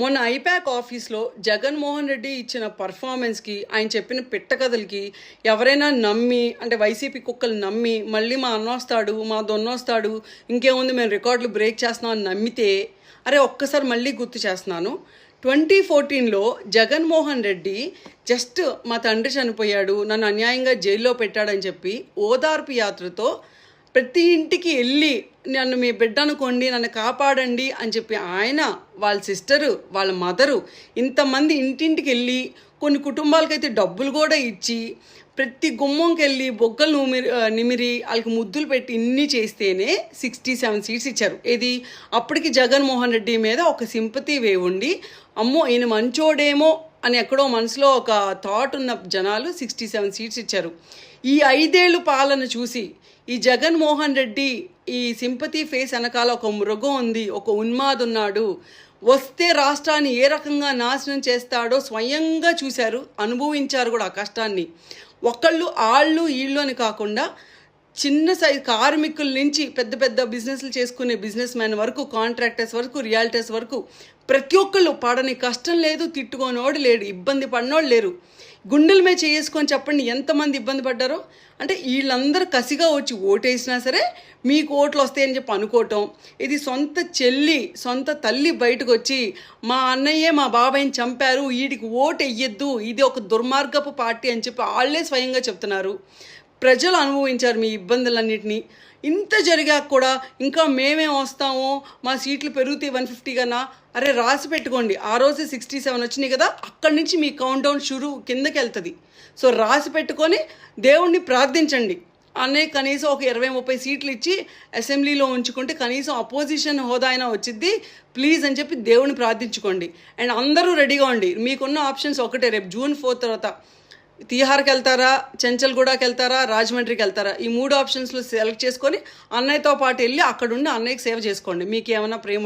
మొన్న ఐపాక్ ఆఫీస్లో జగన్మోహన్ రెడ్డి ఇచ్చిన పర్ఫార్మెన్స్కి, ఆయన చెప్పిన పిట్టకథలకి ఎవరైనా నమ్మి, అంటే వైసీపీ కుక్కలు నమ్మి మళ్ళీ మా అన్నొస్తాడు, మా దొన్నొస్తాడు, ఇంకేముంది మేము రికార్డులు బ్రేక్ చేస్తున్నాం అని నమ్మితే, అరే ఒక్కసారి మళ్ళీ గుర్తు చేస్తున్నాను. 2014లో జగన్మోహన్ రెడ్డి జస్ట్ మా తండ్రి చనిపోయాడు, నన్ను అన్యాయంగా జైల్లో పెట్టాడని చెప్పి ఓదార్పు యాత్రతో ప్రతి ఇంటికి వెళ్ళి నన్ను మీ బిడ్డ అనుకోండి, నన్ను కాపాడండి అని చెప్పి ఆయన, వాళ్ళ సిస్టరు, వాళ్ళ మదరు, ఇంతమంది ఇంటింటికి వెళ్ళి కొన్ని కుటుంబాలకైతే డబ్బులు కూడా ఇచ్చి ప్రతి గుమ్మంకి వెళ్ళి బొగ్గలు నిమిరి వాళ్ళకి ముద్దులు పెట్టి ఇన్ని చేస్తేనే 67 సీట్స్ ఇచ్చారు. ఇది అప్పటికి జగన్మోహన్ రెడ్డి మీద ఒక సింపతి వేవ్ ఉండి, అమ్మో ఈయన మంచోడేమో అని ఎక్కడో మనసులో ఒక థాట్ ఉన్న జనాలు 67 సీట్స్ ఇచ్చారు. ఈ 5 ఏళ్ళు పాలన చూసి ఈ జగన్మోహన్ రెడ్డి ఈ సింపతి ఫేస్ వెనకాల ఒక మృగం ఉంది, ఒక ఉన్మాదున్నాడు, వస్తే రాష్ట్రాన్ని ఏ రకంగా నాశనం చేస్తాడో స్వయంగా చూశారు, అనుభవించారు కూడా ఆ కష్టాన్ని. ఒకళ్ళు ఆళ్ళు వీళ్ళు అని కాకుండా చిన్న సైజు కార్మికుల నుంచి పెద్ద పెద్ద బిజినెస్లు చేసుకునే బిజినెస్ మ్యాన్ వరకు, కాంట్రాక్టర్స్ వరకు, రియాల్టర్స్ వరకు ప్రతి ఒక్కళ్ళు పడని కష్టం లేదు, తిట్టుకోనోడు లేడు, ఇబ్బంది పడినోడు లేరు. గుండెల మీద చేసుకొని చెప్పండి ఎంతమంది ఇబ్బంది పడ్డారో. అంటే వీళ్ళందరూ కసిగా వచ్చి ఓటేసినా సరే మీకు ఓట్లు వస్తాయని చెప్పి అనుకోవటం, ఇది సొంత చెల్లి, సొంత తల్లి బయటకు వచ్చి మా అన్నయ్యే మా బాబాయిని చంపారు, వీడికి ఓటు వెయ్యొద్దు, ఇది ఒక దుర్మార్గపు పార్టీ అని చెప్పి వాళ్ళే స్వయంగా చెప్తున్నారు. ప్రజలు అనుభవించారు మీ ఇబ్బందులన్నింటినీ. ఇంత జరిగాక కూడా ఇంకా మేమేం వస్తామో, మా సీట్లు పెరుగుతాయి 150 కన్నా, అరే రాసి పెట్టుకోండి. ఆ రోజు 67 వచ్చినాయి కదా, అక్కడి నుంచి మీ కౌంట్ డౌన్ షురు కిందకి వెళ్తుంది. సో రాసి పెట్టుకొని దేవుణ్ణి ప్రార్థించండి. అన్నయ్య కనీసం ఒక 20-30 సీట్లు ఇచ్చి అసెంబ్లీలో ఉంచుకుంటే కనీసం అపోజిషన్ హోదా అయినా వచ్చింది ప్లీజ్ అని చెప్పి దేవుణ్ణి ప్రార్థించుకోండి. అండ్ అందరూ రెడీగా ఉండి, మీకున్న ఆప్షన్స్ ఒకటే, రేపు June 4 తర్వాత తిహార్కి వెళ్తారా, చెంచల్గూడకి వెళ్తారా, రాజమండ్రికి వెళ్తారా, ఈ 3 ఆప్షన్స్లో సెలెక్ట్ చేసుకొని అన్నయ్యతో పాటు వెళ్ళి అక్కడుండి అన్నయ్యకి సేవ చేసుకోండి. మీకు ఏమైనా ప్రేమ